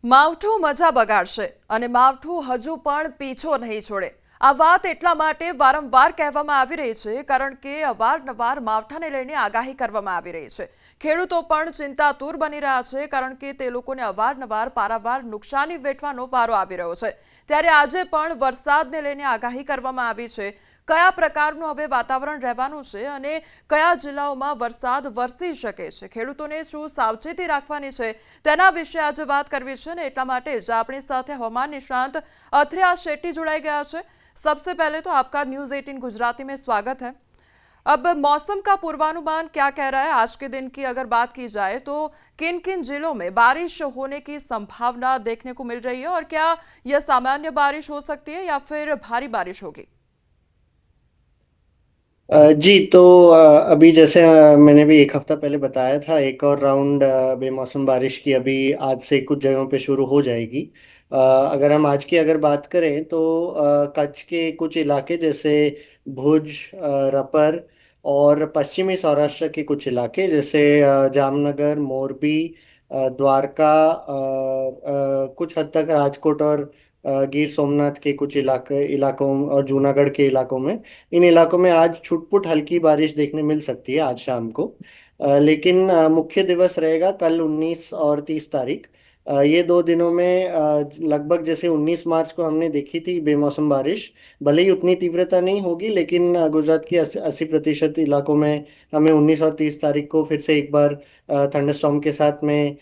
માવઠું મજા બગાડશે અને માવઠું હજુ પણ પીછો નહીં છોડે। આ વાત એટલા માટે વારંવાર કહેવામાં આવી રહી છે કારણ કે અવારનવાર માવઠાને લઈને આગાહી કરવામાં આવી રહી છે। ખેડૂતો પણ ચિંતાતુર બની રહ્યા છે કારણ કે તે લોકોને અવારનવાર પારાવાર નુકસાની વેઠવાનો વારો આવી રહ્યો છે। ત્યારે આજે પણ વરસાદને લઈને આગાહી કરવામાં આવી છે। કયા પ્રકારનું હવે વાતાવરણ રહેવાનું છે અને કયા જિલ્લાઓમાં વરસાદ વરસી શકે છે, ખેડૂતોને શું સાવચેતી રાખવાની છે, તેના વિશે આજે વાત કરવી છે ને એટલા માટે જ આપણી સાથે હવાमान निष्णात अथरिया शेट्टी जुड़ाई गया है। सबसे पहले तो आपका न्यूज़ 18 गुजराती में स्वागत है। अब मौसम का पूर्वानुमान क्या कह रहा है? आज के दिन की अगर बात की जाए तो किन किन जिलों में बारिश होने की संभावना देखने को मिल रही है और क्या यह सामान्य बारिश हो सकती है या फिर भारी बारिश होगी? जी तो अभी जैसे मैंने भी एक हफ्ता पहले बताया था, एक और राउंड बेमौसम बारिश की अभी आज से कुछ जगहों पे शुरू हो जाएगी। अगर हम आज की अगर बात करें तो कच्छ के कुछ इलाके जैसे भुज, रपर और पश्चिमी सौराष्ट्र के कुछ इलाके जैसे जामनगर, मोरबी, द्वारका, कुछ हद तक राजकोट और गिर सोमनाथ के कुछ इलाकों और जूनागढ़ के इलाकों में, इन इलाकों में आज छुटपुट हल्की बारिश देखने मिल सकती है आज शाम को। लेकिन मुख्य दिवस रहेगा कल 19 और 30 तारीख। ये दो दिनों में लगभग जैसे 19 मार्च को हमने देखी थी बेमौसम बारिश, भले ही उतनी तीव्रता नहीं होगी, लेकिन गुजरात की 80% इलाकों में हमें 19 और 30 तारीख को फिर से एक बार थंडरस्टॉर्म के साथ में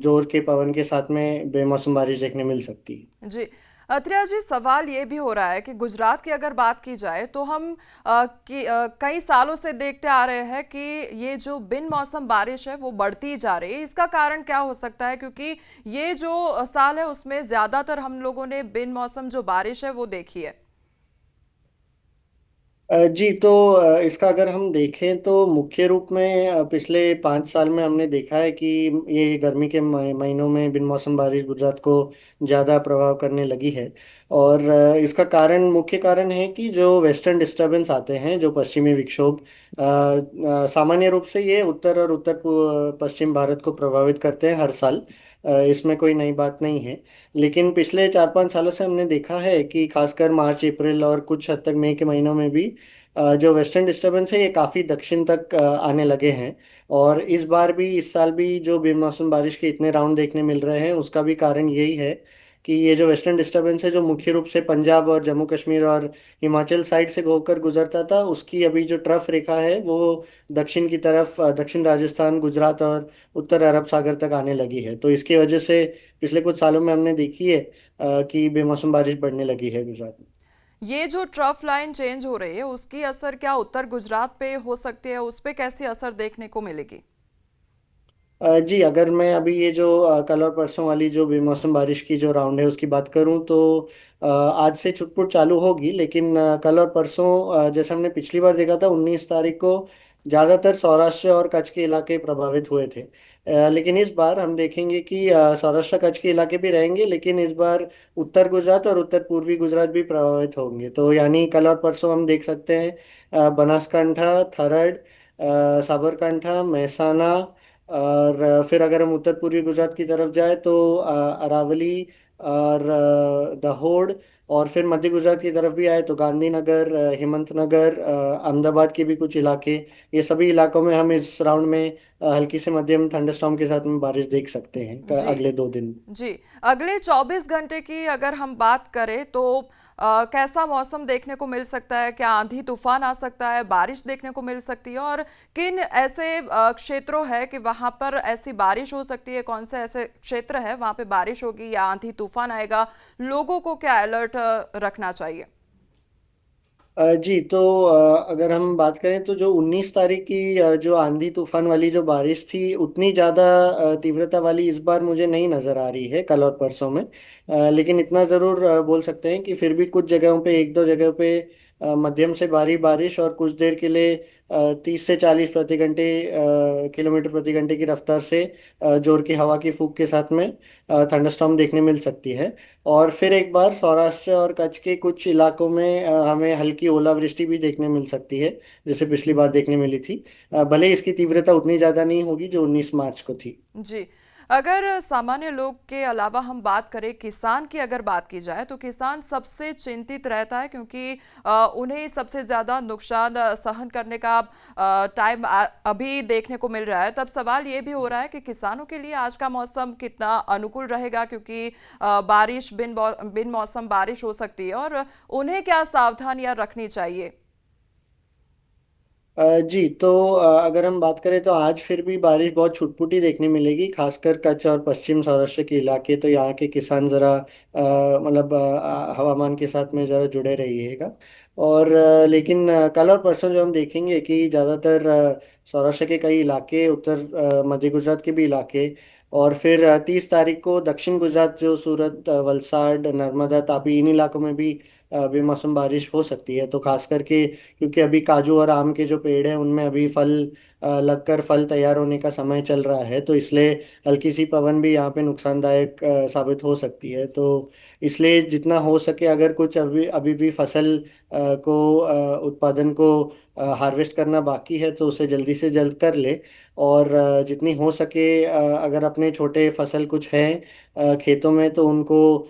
जोर के पवन के साथ में बेमौसम बारिश देखने मिल सकती है। जी अत्रिया जी, सवाल ये भी हो रहा है कि गुजरात की अगर बात की जाए तो हम कई सालों से देखते आ रहे हैं कि ये जो बिन मौसम बारिश है वो बढ़ती जा रही है। इसका कारण क्या हो सकता है, क्योंकि ये जो साल है उसमें ज्यादातर हम लोगों ने बिन मौसम जो बारिश है वो देखी है। जी तो इसका अगर हम देखें तो मुख्य रूप में पिछले 5 साल में हमने देखा है कि ये गर्मी के महीनों में बिन मौसम बारिश गुजरात को ज़्यादा प्रभाव करने लगी है। और इसका कारण, मुख्य कारण है कि जो वेस्टर्न डिस्टरबेंस आते हैं, जो पश्चिमी विक्षोभ, सामान्य रूप से ये उत्तर और पश्चिम भारत को प्रभावित करते हैं हर साल। इसमें कोई नई बात नहीं है। लेकिन पिछले 4-5 सालों से हमने देखा है कि खासकर मार्च, अप्रैल और कुछ हद तक मई के महीनों में भी जो वेस्टर्न डिस्टरबेंस है ये काफ़ी दक्षिण तक आने लगे हैं। और इस बार भी, इस साल भी जो बेमौसम बारिश के इतने राउंड देखने मिल रहे हैं उसका भी कारण यही है कि ये जो वेस्टर्न डिस्टरबेंस है जो मुख्य रूप से पंजाब और जम्मू कश्मीर और हिमाचल साइड से होकर गुजरता था, उसकी अभी जो ट्रफ रेखा है वो दक्षिण की तरफ, दक्षिण राजस्थान, गुजरात और उत्तर अरब सागर तक आने लगी है। तो इसकी वजह से पिछले कुछ सालों में हमने देखी है कि बेमौसम बारिश बढ़ने लगी है गुजरात में। ये जो ट्रफ लाइन चेंज हो रही है उसकी असर क्या उत्तर गुजरात पे हो सकती है, उस पे कैसी असर देखने को मिलेगी? जी अगर मैं अभी ये जो कल और परसों वाली जो बेमौसम बारिश की जो राउंड है उसकी बात करूं तो आज से छुटपुट चालू होगी, लेकिन कल और परसों जैसे हमने पिछली बार देखा था 19 तारीख को ज़्यादातर सौराष्ट्र और कच्छ के इलाके प्रभावित हुए थे। लेकिन इस बार हम देखेंगे कि सौराष्ट्र कच्छ के इलाके भी रहेंगे, लेकिन इस बार उत्तर गुजरात और उत्तर पूर्वी गुजरात भी प्रभावित होंगे। तो यानी कल और परसों हम देख सकते हैं बनासकांठा, थरड, साबरकांठा, महसाना, और फिर अगर हम उत्तर पूर्वी गुजरात की तरफ जाए तो अरावली और दहोड़, और फिर मध्य गुजरात की तरफ भी आए तो गांधीनगर, हिम्मतनगर, अहमदाबाद के भी कुछ इलाके, ये सभी इलाकों में हम इस राउंड में हल्की से मध्यम थंडरस्टॉर्म के साथ में बारिश देख सकते हैं जी अगले 2 दिन। जी। अगले 24 घंटे की अगर हम बात करें तो कैसा मौसम देखने को मिल सकता है? क्या आंधी तूफान आ सकता है, बारिश देखने को मिल सकती है और किन ऐसे क्षेत्रों है कि वहां पर ऐसी बारिश हो सकती है? कौन से ऐसे क्षेत्र है वहां पे बारिश होगी या आंधी तूफान आएगा? लोगों को क्या अलर्ट रखना चाहिए? जी तो अगर हम बात करें तो जो 19 तारीख की जो आंधी तूफान वाली जो बारिश थी, उतनी ज़्यादा तीव्रता वाली इस बार मुझे नहीं नज़र आ रही है कल और परसों में। लेकिन इतना ज़रूर बोल सकते हैं कि फिर भी कुछ जगहों पे, एक दो जगहों पे मध्यम से भारी बारिश और कुछ देर के लिए 30 से 40 प्रति घंटे, किलोमीटर प्रति घंटे की रफ्तार से जोर की हवा की फूंक के साथ में थंडरस्टॉर्म देखने मिल सकती है। और फिर एक बार सौराष्ट्र और कच्छ के कुछ इलाकों में हमें हल्की ओलावृष्टि भी देखने मिल सकती है, जैसे पिछली बार देखने मिली थी। भले ही इसकी तीव्रता उतनी ज़्यादा नहीं होगी जो 19 मार्च को थी। जी अगर सामान्य लोग के अलावा हम बात करें, किसान की अगर बात की जाए, तो किसान सबसे चिंतित रहता है क्योंकि उन्हें सबसे ज़्यादा नुकसान सहन करने का टाइम अभी देखने को मिल रहा है। तब सवाल ये भी हो रहा है कि किसानों के लिए आज का मौसम कितना अनुकूल रहेगा, क्योंकि बारिश बिन मौसम बारिश हो सकती है, और उन्हें क्या सावधानियां रखनी चाहिए। जी तो अगर हम बात करें तो आज फिर भी बारिश बहुत छुटपुटी देखने मिलेगी, खासकर कच्छ और पश्चिम सौराष्ट्र के इलाके। तो यहाँ के किसान ज़रा मतलब हवामान के साथ में ज़रा जुड़े रहिएगा। और लेकिन कल और परसों जो हम देखेंगे कि ज़्यादातर सौराष्ट्र के कई इलाके, उत्तर मध्य गुजरात के भी इलाके, और फिर 30 तारीख को दक्षिण गुजरात जो सूरत, वलसाड, नर्मदा, तापी, इन इलाकों में भी बेमौसम बारिश हो सकती है। तो खास करके क्योंकि अभी काजू और आम के जो पेड़ हैं उनमें अभी फल लगकर फल तैयार होने का समय चल रहा है, तो इसलिए हल्की सी पवन भी यहाँ पे नुकसानदायक साबित हो सकती है। तो इसलिए जितना हो सके, अगर कुछ अभी अभी भी फसल को उत्पादन को हार्वेस्ट करना बाकी है तो उसे जल्दी से जल्द कर ले। और जितनी हो सके, अगर अपने छोटे फसल कुछ हैं खेतों में, तो उनको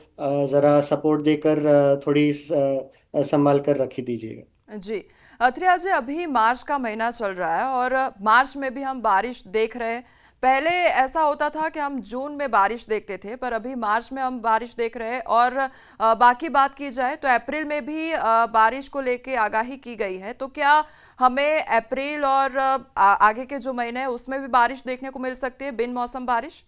ज़रा सपोर्ट देकर थोड़ी संभाल कर रख ही दीजिएगा। जी, अथरिया जी, अभी मार्च का महीना चल रहा है और मार्च में भी हम बारिश देख रहे हैं। पहले ऐसा होता था कि हम जून में बारिश देखते थे, पर अभी मार्च में हम बारिश देख रहे हैं। और बाकी बात की जाए तो अप्रैल में भी बारिश को लेके आगाही की गई है। तो क्या हमें अप्रैल और आगे के जो महीने हैं उसमें भी बारिश देखने को मिल सकती है, बिन मौसम बारिश।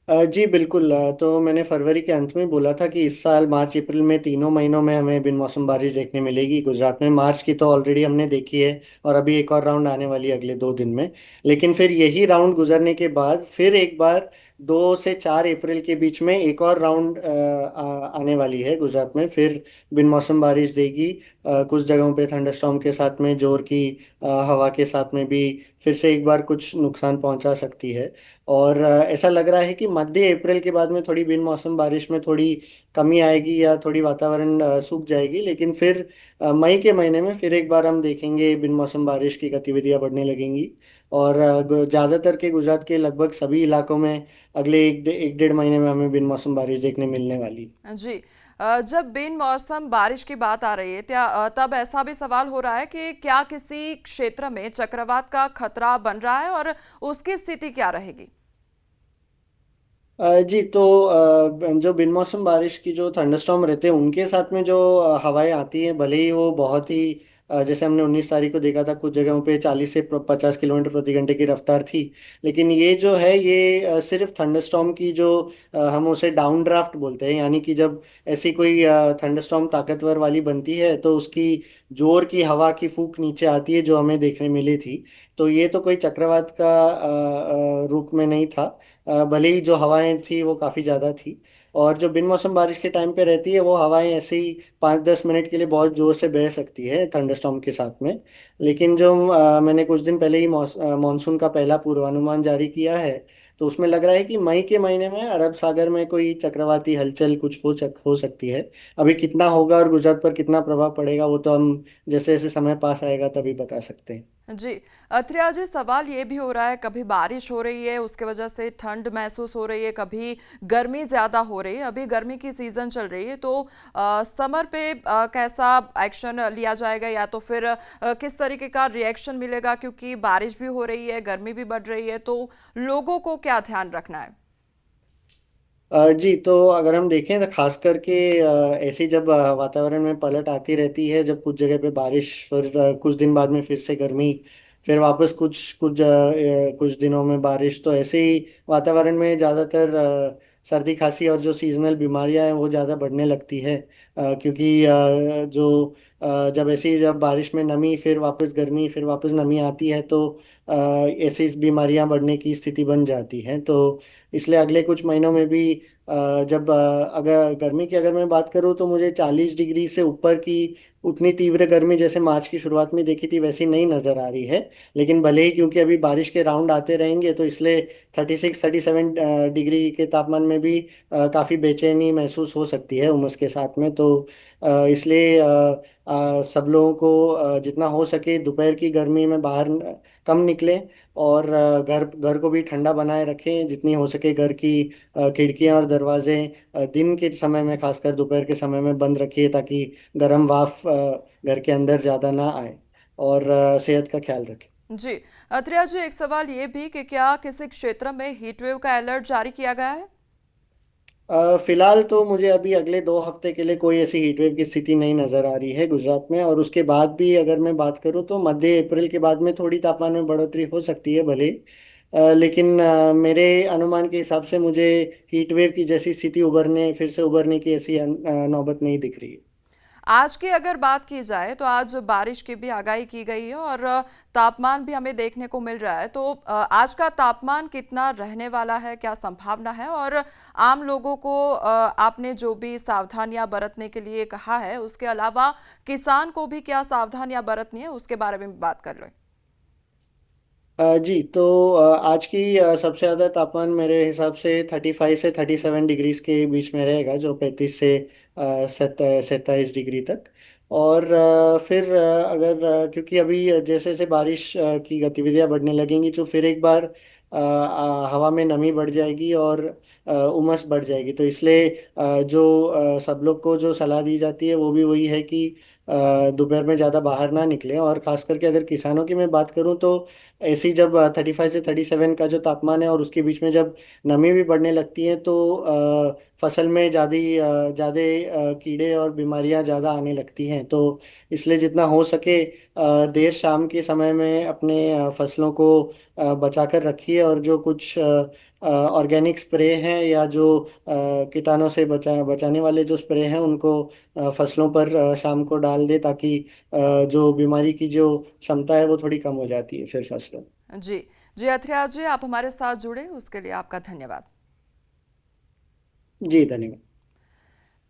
जी बिल्कुल। तो मैंने फरवरी के अंत में बोला था कि इस साल मार्च अप्रैल में तीनों महीनों में हमें बिन मौसम बारिश देखने मिलेगी गुजरात में। मार्च की तो ऑलरेडी हमने देखी है, और अभी एक और राउंड आने वाली है अगले 2 दिन में। लेकिन फिर यही राउंड गुजरने के बाद फिर एक बार 2 से 4 अप्रैल के बीच में एक और राउंड आने वाली है गुजरात में, फिर बिन मौसम बारिश देगी। कुछ जगहों पे थंडरस्टॉर्म के साथ में जोर की हवा के साथ में भी फिर से एक बार कुछ नुकसान पहुंचा सकती है। और ऐसा लग रहा है कि मध्य अप्रैल के बाद में थोड़ी बिन मौसम बारिश में थोड़ी कमी आएगी, या थोड़ी वातावरण सूख जाएगी। लेकिन फिर मई के महीने में फिर एक बार हम देखेंगे बिन मौसम बारिश की गतिविधियां बढ़ने लगेंगी। और ज़्यादातर के गुजरात के लगभग सभी इलाकों में अगले एक डेढ़ महीने में हमें बिन मौसम बारिश देखने मिलने वाली है। जी, जब बिन मौसम बारिश की बात आ रही है, तब ऐसा भी सवाल हो रहा है कि क्या किसी क्षेत्र में चक्रवात का खतरा बन रहा है, और उसकी स्थिति क्या रहेगी। जी तो जो बिन मौसम बारिश की जो थंडरस्टॉर्म रहते हैं उनके साथ में जो हवाएं आती हैं, भले ही वो बहुत ही जैसे हमने 19 तारीख को देखा था, कुछ जगहों पे 40 से 50 किलोमीटर प्रति घंटे की रफ्तार थी। लेकिन ये जो है ये सिर्फ थंडरस्टॉर्म की जो हम उसे डाउन ड्राफ्ट बोलते हैं, यानी कि जब ऐसी कोई थंडरस्टॉर्म ताकतवर वाली बनती है तो उसकी जोर की हवा की फूंक नीचे आती है, जो हमें देखने मिली थी। तो ये तो कोई चक्रवात का रूप में नहीं था। भले ही जो हवाएं थी वो काफ़ी ज़्यादा थी। और जो बिन मौसम बारिश के टाइम पे रहती है वो हवाएं ऐसे ही 5-10 मिनट के लिए बहुत ज़ोर से बह सकती है थंडरस्टॉर्म के साथ में। लेकिन जो मैंने कुछ दिन पहले ही मॉनसून का पहला पूर्वानुमान जारी किया है, तो उसमें लग रहा है कि मई के महीने में अरब सागर में कोई चक्रवाती हलचल कुछ हो सकती है। अभी कितना होगा और गुजरात पर कितना प्रभाव पड़ेगा वो तो हम जैसे जैसे समय पास आएगा तभी बता सकते हैं। जी, अथरिया जी, सवाल ये भी हो रहा है, कभी बारिश हो रही है उसके वजह से ठंड महसूस हो रही है, कभी गर्मी ज़्यादा हो रही है। अभी गर्मी की सीज़न चल रही है, तो समर पे कैसा एक्शन लिया जाएगा, या तो फिर किस तरीके का रिएक्शन मिलेगा, क्योंकि बारिश भी हो रही है, गर्मी भी बढ़ रही है, तो लोगों को क्या ध्यान रखना है। जी तो अगर हम देखें तो खास करके ऐसी जब वातावरण में पलट आती रहती है, जब कुछ जगह पे बारिश, फिर कुछ दिन बाद में फिर से गर्मी, फिर वापस कुछ कुछ कुछ दिनों में बारिश, तो ऐसे ही वातावरण में ज़्यादातर सर्दी खांसी और जो सीजनल बीमारियां हैं वो ज़्यादा बढ़ने लगती है। क्योंकि जब बारिश में नमी, फिर वापस गर्मी, फिर वापस नमी आती है, तो ऐसी बीमारियां बढ़ने की स्थिति बन जाती हैं। तो इसलिए अगले कुछ महीनों में भी जब अगर गर्मी की अगर मैं बात करूँ तो मुझे 40 डिग्री से ऊपर की उतनी तीव्र गर्मी जैसे मार्च की शुरुआत में देखी थी वैसी नहीं नजर आ रही है। लेकिन भले ही क्योंकि अभी बारिश के राउंड आते रहेंगे तो इसलिए 36-37 डिग्री के तापमान में में भी काफ़ी बेचैनी महसूस हो सकती है उमस के साथ में। तो इसलिए सब लोगों को जितना हो सके दोपहर की गर्मी में बाहर कम निकलें, और घर घर को भी ठंडा बनाए रखें। जितनी हो सके घर की खिड़कियां और दरवाजे दिन के समय में, खासकर दोपहर के समय में बंद रखिए, ताकि गर्म वाफ घर के अंदर ज़्यादा ना आए। और सेहत का ख्याल रखें। जी। अत्रिया जी, एक सवाल ये भी कि क्या किसी क्षेत्र में हीट वेव का अलर्ट जारी किया गया है? फिलहाल तो मुझे अभी अगले 2 हफ्ते के लिए कोई ऐसी हीटवेव की स्थिति नहीं नजर आ रही है गुजरात में। और उसके बाद भी अगर मैं बात करूं तो मध्य अप्रैल के बाद में थोड़ी तापमान में बढ़ोतरी हो सकती है भले। लेकिन मेरे अनुमान के हिसाब से मुझे हीटवेव की जैसी स्थिति फिर से उभरने की ऐसी नौबत नहीं दिख रही है। आज की अगर बात की जाए तो आज बारिश की भी आगाही की गई है और तापमान भी हमें देखने को मिल रहा है। तो आज का तापमान कितना रहने वाला है, क्या संभावना है? और आम लोगों को आपने जो भी सावधानियां बरतने के लिए कहा है, उसके अलावा किसान को भी क्या सावधानियां बरतनी है, उसके बारे में भी बात कर लो। जी, तो आज की सबसे ज़्यादा तापमान मेरे हिसाब से 35 से 37 डिग्रीज के बीच में रहेगा, जो 35 से 27 डिग्री तक। और फिर अगर क्योंकि अभी जैसे जैसे बारिश की गतिविधियां बढ़ने लगेंगी, तो फिर एक बार हवा में नमी बढ़ जाएगी और उमस बढ़ जाएगी। तो इसलिए जो सब लोग को जो सलाह दी जाती है वो भी वही है कि दोपहर में ज़्यादा बाहर ना निकलें। और ख़ास करके अगर किसानों की मैं बात करूं, तो ऐसी जब 35 से 37 का जो तापमान है और उसके बीच में जब नमी भी बढ़ने लगती है, तो फसल में ज़्यादा कीड़े और बीमारियां ज़्यादा आने लगती हैं। तो इसलिए जितना हो सके देर शाम के समय में अपने फसलों को बचा कर रखिए। और जो कुछ ऑर्गेनिक स्प्रे हैं या जो कीटाणु से बचाने वाले जो स्प्रे हैं, उनको फसलों पर शाम को डाल दे, ताकि जो बीमारी की जो क्षमता है वो थोड़ी कम हो जाती है फिर फसलों में। जी। जी अथरिया जी, आप हमारे साथ जुड़े उसके लिए आपका धन्यवाद। जी, धन्यवाद।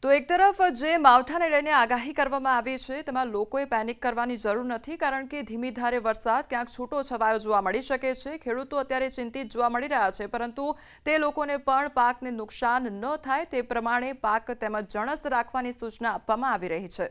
તો એક તરફ જે માવઠાને લઈને આગાહી કરવામાં આવી છે તેમાં લોકોએ પેનિક કરવાની જરૂર નથી, કારણ કે ધીમી ધારે વરસાદ ક્યાંક છૂટો છવાયો જોવા મળી શકે છે। ખેડૂતો અત્યારે ચિંતિત જોવા મળી રહ્યા છે, પરંતુ તે લોકોને પણ પાકને નુકસાન ન થાય તે પ્રમાણે પાક તેમજ જણસ રાખવાની સૂચના આપવામાં આવી રહી છે।